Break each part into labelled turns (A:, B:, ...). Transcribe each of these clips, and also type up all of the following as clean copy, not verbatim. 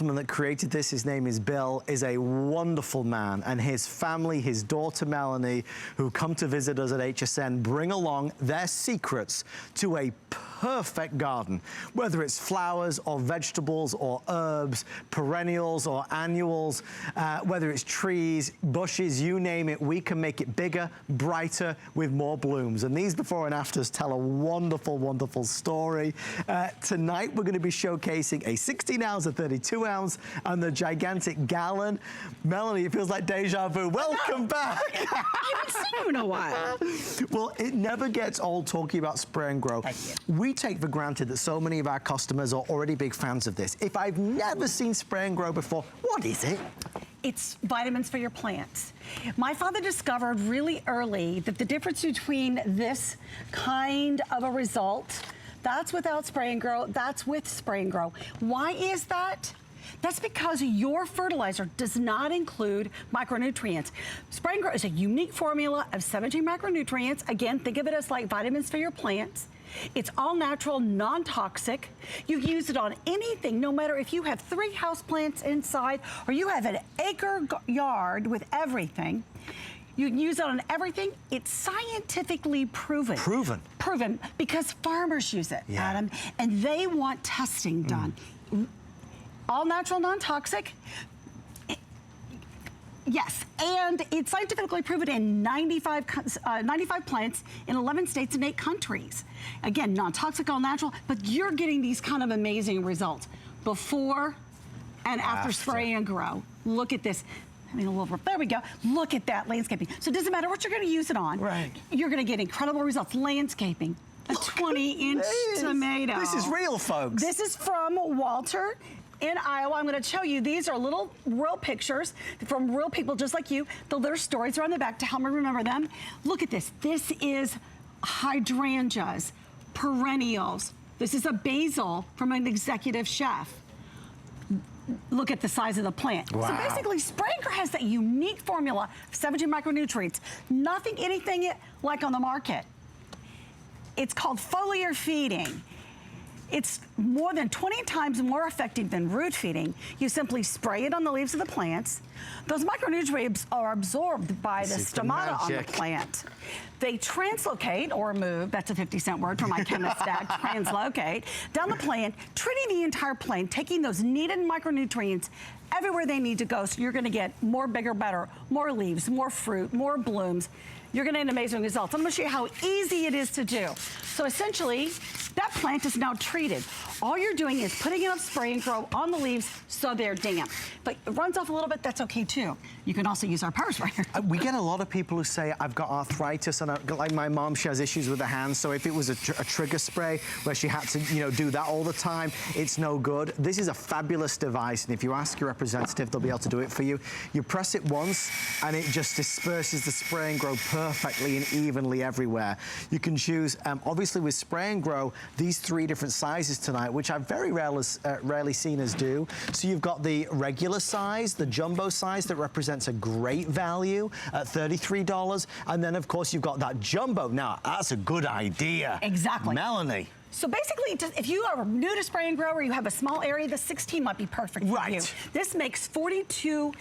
A: gentleman that created this, his name is Bill, is a wonderful man, and his family, his daughter Melanie, who come to visit us at HSN, bring along their secrets to a perfect garden, whether it's flowers or vegetables or herbs, perennials or annuals, whether it's trees, bushes, you name it, we can make it bigger, brighter, with more blooms. And these before and afters tell a wonderful, wonderful story. Tonight we're going to be showcasing a 16 ounce, a 32 ounce, and the gigantic gallon. Melanie, it feels like deja vu. Welcome back.
B: I haven't seen you in a while.
A: Well, it never gets old talking about Spray and Grow. We take for granted that so many of our customers are already big fans of this. If I've never seen Spray and Grow before, what is it?
B: It's vitamins for your plants. My father discovered really early that the difference between this kind of a result, that's without Spray and Grow, that's with Spray and Grow. Why is that? That's because your fertilizer does not include micronutrients. SprayNGrow is a unique formula of 17 micronutrients. Again, think of it as like vitamins for your plants. It's all natural, non-toxic. You use it on anything, no matter if you have 3 houseplants inside or you have an acre yard with everything. You can use it on everything. It's scientifically proven. Proven? Proven, because farmers use it, Adam, and they want testing done. All natural, non-toxic. Yes, and it's scientifically proven in 95 plants in 11 states and 8 countries. Again, non-toxic, all natural, but you're getting these kind of amazing results before and after Spray and Grow. Look at this. I mean, a little, there we go. Look at that landscaping. So it doesn't matter what you're going to use it on. Right. You're going to get incredible results. Landscaping. A 20-inch tomato. This is real, folks. This is from Walter in Iowa. I'm going to show you, these are little real pictures from real people just like you. Their stories are on the back to help me remember them. Look at this. This is hydrangeas, perennials. This is a basil from an executive chef. Look at the size of the plant. Wow. So basically, SprayNGrow has that unique formula of 17 micronutrients. Nothing, anything like on the market. It's called foliar feeding. It's more than 20 times more effective than root feeding. You simply spray it on the leaves of the plants. Those micronutrients are absorbed by the stomata on the plant. They translocate or move, that's a 50-cent word for my chemist dad, translocate, down the plant, treating the entire plant, taking those needed micronutrients everywhere they need to go, so you're gonna get more, bigger, better, more leaves, more fruit, more blooms. You're gonna get amazing results. I'm gonna show you how easy it is to do. So essentially, that plant is now treated. All you're doing is putting enough Spray and Grow on the leaves so they're damp. But it runs off a little bit, that's okay too. You can also use our power sprayer. We get a lot of people who say, I've got arthritis, and like my mom, she has issues with her hands, so if it was a trigger spray where she had to, do that all the time, it's no good. This is a fabulous device, and if you ask your representative, they'll be able to do it for you. You press it once, and it just disperses the Spray and Grow perfectly and evenly everywhere. You can choose, obviously with Spray and Grow, these 3 different sizes tonight, which I've very rarely seen us do. So you've got the regular size, the jumbo size that represents a great value at $33. And then of course you've got that jumbo. Now that's a good idea. Exactly. Melanie. So basically, if you are new to Spray and Grow or you have a small area, the 16 might be perfect for you. This makes 48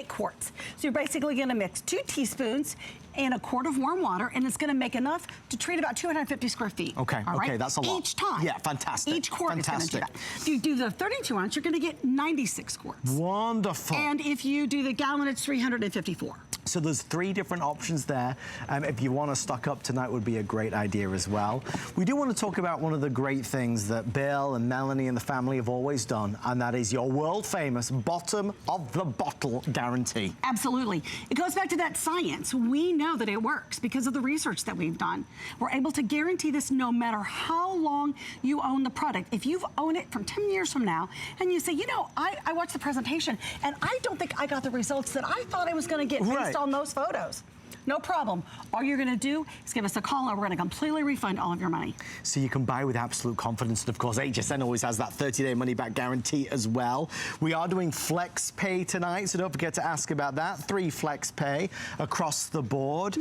B: quarts. So you're basically gonna mix 2 teaspoons and a quart of warm water, and it's gonna make enough to treat about 250 square feet. Okay, okay, that's a lot. Each time. Yeah, fantastic. Each quart is gonna do that. If you do the 32 ounce, you're gonna get 96 quarts. Wonderful. And if you do the gallon, it's 354. So there's 3 different options there. If you want to stock up tonight, would be a great idea as well. We do want to talk about one of the great things that Bill and Melanie and the family have always done, and that is your world famous bottom of the bottle guarantee. Absolutely. It goes back to that science. We know that it works because of the research that we've done. We're able to guarantee this no matter how long you own the product. If you've owned it from 10 years from now, and you say, I watched the presentation, and I don't think I got the results that I thought I was going to get based on those photos. no problem. All you're gonna do is give us a call and we're gonna completely refund all of your money.
A: So you can buy with absolute confidence. And of course, HSN always has that 30-day money-back guarantee as well. We are doing flex pay tonight, so don't forget to ask about that. 3 flex pay across the board.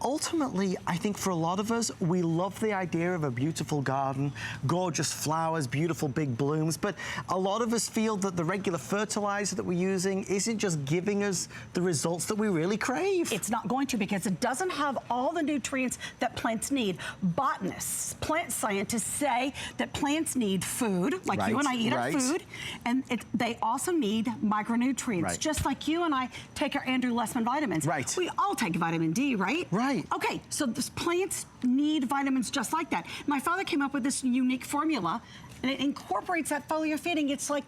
A: Ultimately, I think for a lot of us, we love the idea of a beautiful garden, gorgeous flowers, beautiful big blooms, but a lot of us feel that the regular fertilizer that we're using isn't just giving us the results that we really crave.
B: It's not going to, because it doesn't have all the nutrients that plants need. Botanists, plant scientists say that plants need food, like you and I eat our food, and they also need micronutrients, just like you and I take our Andrew Lessman vitamins. We all take vitamin D, right? Okay, so this plants need vitamins just like that. My father came up with this unique formula, and it incorporates that foliar feeding. It's like,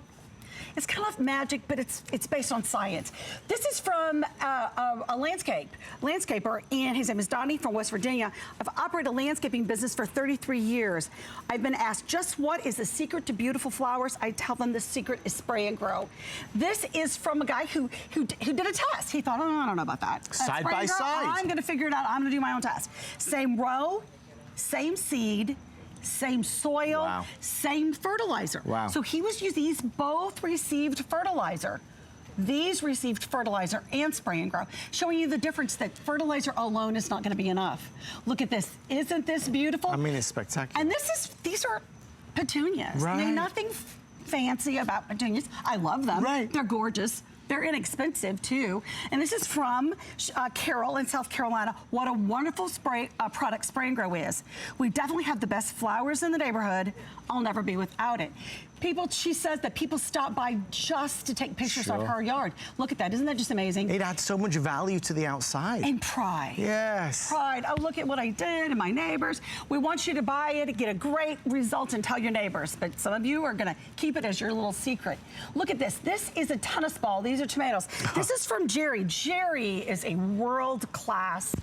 B: it's kind of magic, but it's based on science. This is from a landscaper, and his name is Donnie from West Virginia. I've operated a landscaping business for 33 years. I've been asked, just what is the secret to beautiful flowers? I tell them the secret is spray and grow. This is from a guy who did a test. He thought, oh, I don't know about that.
A: Side by side.
B: I'm gonna figure it out. I'm gonna do my own test. Same row, same seed, same soil, same fertilizer. So he was using, these both received fertilizer. These received fertilizer and spray and grow, showing you the difference that fertilizer alone is not gonna be enough. Look at this, isn't this beautiful?
A: I mean, it's spectacular.
B: And these are petunias. I mean, nothing fancy about petunias. I love them, they're gorgeous. They're inexpensive too. And this is from Carol in South Carolina. What a wonderful product Spray and Grow is. We definitely have the best flowers in the neighborhood. I'll never be without it. She says that people stop by just to take pictures of her yard. Look at that, isn't that just amazing?
A: It adds so much value to the outside.
B: And pride.
A: Yes.
B: Pride, oh, look at what I did and my neighbors. We want you to buy it, get a great result, and tell your neighbors, but some of you are gonna keep it as your little secret. Look at this, this is a tennis ball. These are tomatoes. This is from Jerry. Jerry is a world-class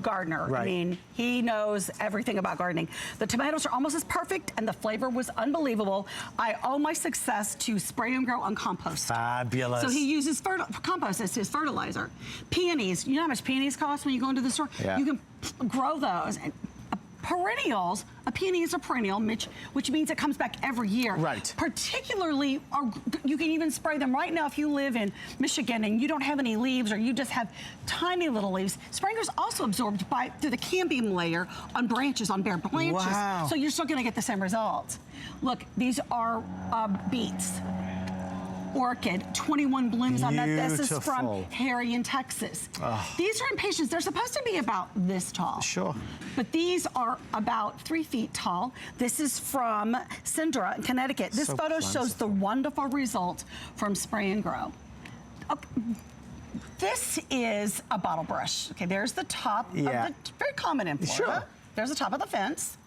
B: gardener. I mean, he knows everything about gardening. The tomatoes are almost as perfect, and the flavor was unbelievable. I owe my success to Spray and Grow on compost.
A: Fabulous.
B: So he uses compost as his fertilizer. Peonies, you know how much peonies cost when you go into the store? You can grow those. And perennials, a peony is a perennial, which means it comes back every year. Particularly, you can even spray them right now if you live in Michigan and you don't have any leaves, or you just have tiny little leaves. Spray is also absorbed through the cambium layer on branches, on bare branches. So you're still gonna get the same results. Look, these are beets. Orchid, 21 blooms on that. This is from Harry in Texas. These are impatiens. They're supposed to be about this tall. But these are about 3 feet tall. This is from Cindra in Connecticut. This photo shows the wonderful result from Spray and Grow. This is a bottle brush. Okay, there's the top of the, very common in Florida. There's the top of the fence.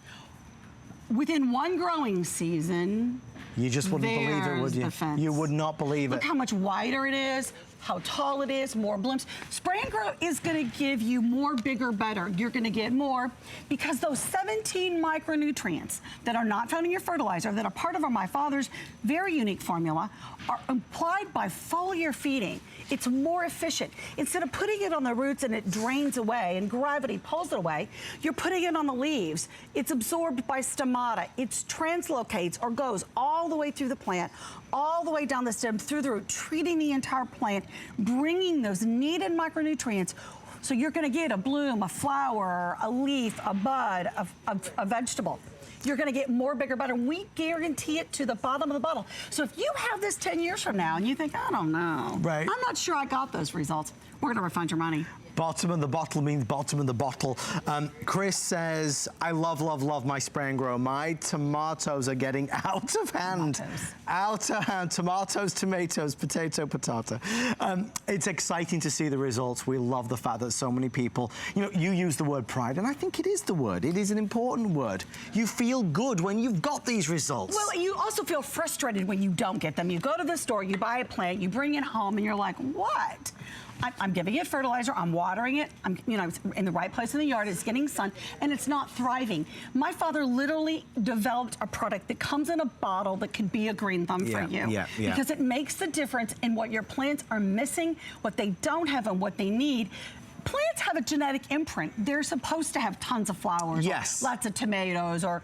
B: Within one growing season,
A: you just wouldn't believe it, would you? You would not believe it.
B: Look how much wider it is, how tall it is, more blooms. Spray and Grow is gonna give you more, bigger, better. You're gonna get more because those 17 micronutrients that are not found in your fertilizer, that are part of my father's very unique formula, are applied by foliar feeding. It's more efficient. Instead of putting it on the roots and it drains away and gravity pulls it away, you're putting it on the leaves. It's absorbed by stomata. It translocates or goes all the way through the plant, all the way down the stem, through the root, treating the entire plant, bringing those needed micronutrients. So you're gonna get a bloom, a flower, a leaf, a bud, a vegetable. You're gonna get more, bigger, better. We guarantee it to the bottom of the bottle. So if you have this 10 years from now and you think, I don't know, I'm not sure I got those results, we're gonna refund your money.
A: Bottom of the bottle means bottom of the bottle. Chris says, I love, love, love my Spray and Grow. My tomatoes are getting out of hand. Out of hand. Tomatoes, tomatoes, potato, potato. It's exciting to see the results. We love the fact that so many people, you know, you use the word pride, and I think it is the word. It is an important word. You feel good when you've got these results.
B: Well, you also feel frustrated when you don't get them. You go to the store, you buy a plant, you bring it home, and you're like, what? I'm giving it fertilizer, I'm watering it, I'm in the right place in the yard, it's getting sun, and it's not thriving. My father literally developed a product that comes in a bottle that could be a green thumb for you. Because it makes the difference in what your plants are missing, what they don't have, and what they need. plants have a genetic imprint. They're supposed to have tons of flowers,
A: yes,
B: lots of tomatoes, or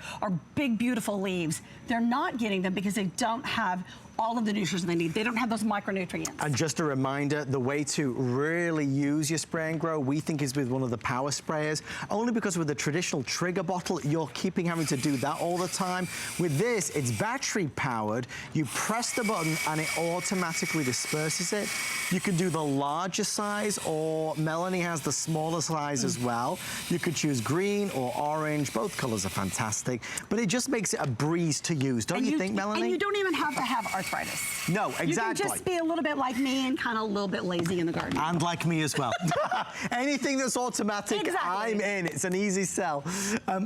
B: big, beautiful leaves. They're not getting them because they don't have all of the nutrients they need. They don't have those micronutrients.
A: And just a reminder, the way to really use your spray and grow, we think, is with one of the power sprayers, only because with the traditional trigger bottle, you're having to do that all the time. With this, it's battery powered. You press the button and it automatically disperses it. You can do the larger size, or Melanie has the smaller size as well. You could choose green or orange. Both colors are fantastic, but it just makes it a breeze to use. Don't you think, Melanie?
B: And you don't even have to have arthritis.
A: No, exactly.
B: You can just be a little bit like me and kind of a little bit lazy in the garden.
A: And like me as well. Anything that's automatic, exactly, I'm in. It's an easy sell.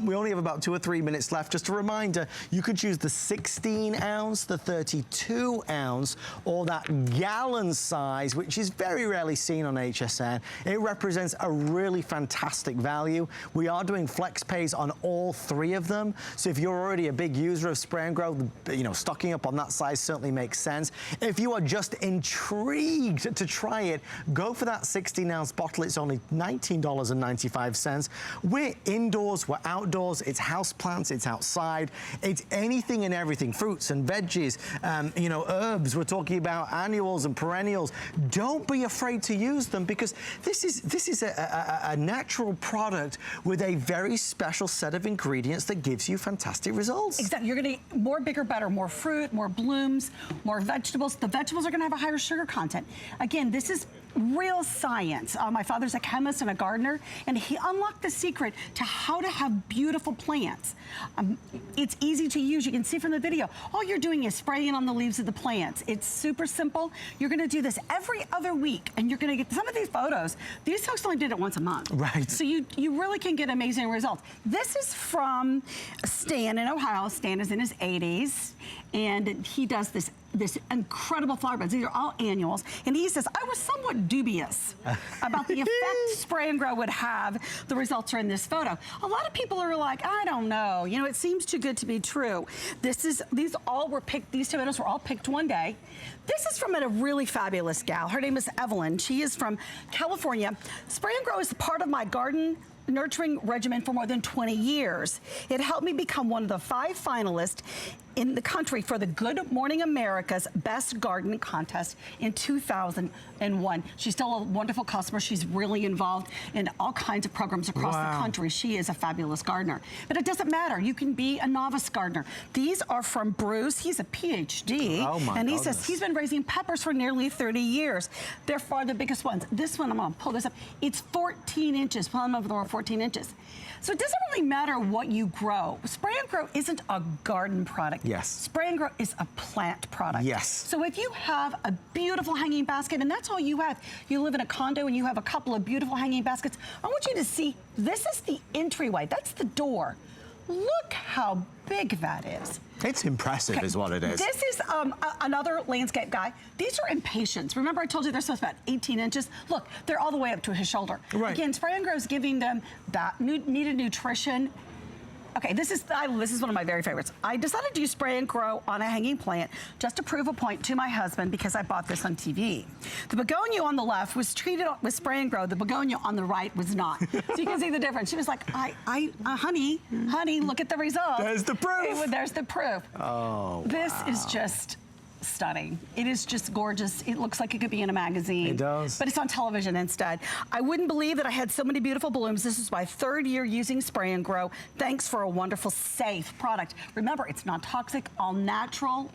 A: We only have about 2 or 3 minutes left. Just a reminder, you could choose the 16 ounce, the 32 ounce, or that gallon size, which is very rarely seen on HSN. It represents a really fantastic value. We are doing flex pays on all 3 of them. So if you're already a big user of Spray and Grow, you know, stocking up on that size certainly makes sense. If you are just intrigued to try it, go for that 16 ounce bottle. It's only $19.95. We're indoors, we're outdoors, it's house plants, it's outside, it's anything and everything, fruits and veggies, you know, herbs. We're talking about annuals and perennials. Don't be afraid to use them, because this is a natural product with a very special set of ingredients that gives you fantastic results.
B: Exactly. You're gonna eat more, bigger, better, more fruit, more blooms, more vegetables. The vegetables are gonna have a higher sugar content. Again, this is real science. My father's a chemist and a gardener, and he unlocked the secret to how to have beautiful plants. It's easy to use. You can see from the video, all you're doing is spraying on the leaves of the plants. It's super simple. You're gonna do this every other week, and you're gonna get some of these photos. These folks only did it once a month.
A: Right.
B: So you really can get amazing results. This is from Stan in Ohio. Stan is in his 80s, and he does this incredible flower beds. These are all annuals. And he says, I was somewhat dubious about the effect Spray and Grow would have. The results are in this photo. A lot of people are like, I don't know. You know, it seems too good to be true. These tomatoes were all picked one day. This is from a really fabulous gal. Her name is Evelyn. She is from California. Spray and Grow is part of my garden nurturing regimen for more than 20 years. It helped me become one of the 5 finalists in the country for the Good Morning America's Best Garden Contest in 2001. She's still a wonderful customer. She's really involved in all kinds of programs across the country. She is a fabulous gardener. But it doesn't matter. You can be a novice gardener. These are from Bruce. He's a PhD.
A: Oh my
B: and he
A: goodness.
B: says he's been raising peppers for nearly 30 years. They're far the biggest ones. This one, I'm gonna pull this up. It's 14 inches. Plumb over the 14 inches. So it doesn't really matter what you grow. Spray and Grow isn't a garden product.
A: Yes.
B: Spray and Grow is a plant product.
A: Yes.
B: So if you have a beautiful hanging basket, and that's all you have, you live in a condo and you have a couple of beautiful hanging baskets, I want you to see, this is the entryway. That's the door. Look how big that is.
A: It's impressive, is what it is.
B: This is another landscape guy. These are impatiens. Remember I told you they're supposed to be about 18 inches? Look, they're all the way up to his shoulder.
A: Right.
B: Again, Spray and Grow is giving them that needed nutrition. Okay, this is one of my very favorites. I decided to use Spray and Grow on a hanging plant just to prove a point to my husband, because I bought this on TV. The begonia on the left was treated with Spray and Grow. The begonia on the right was not. So you can see the difference. She was like, honey, look at the results.
A: There's the proof.
B: There's the proof.
A: Oh,
B: This is just stunning. It is just gorgeous. It looks like it could be in a magazine.
A: It does.
B: But it's on television instead. I wouldn't believe that I had so many beautiful blooms. This is my 3rd year using Spray and Grow. Thanks for a wonderful, safe product. Remember, it's not toxic, all natural.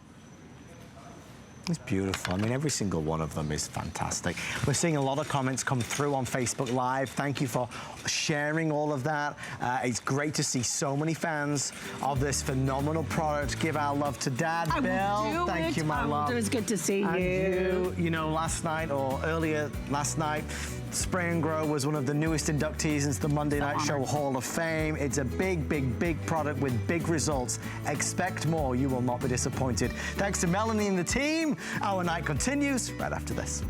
A: It's beautiful. I mean, every single one of them is fantastic. We're seeing a lot of comments come through on Facebook Live. Thank you for sharing all of that. It's great to see so many fans of this phenomenal product. Give our love to Dad, Bill. Thank you, my love.
B: It was good to see
A: And you know, last night or earlier last night, Spray and Grow was one of the newest inductees into the Monday Night Show Hall of Fame. It's a big, big, big product with big results. Expect more. You will not be disappointed. Thanks to Melanie and the team. Our night continues right after this.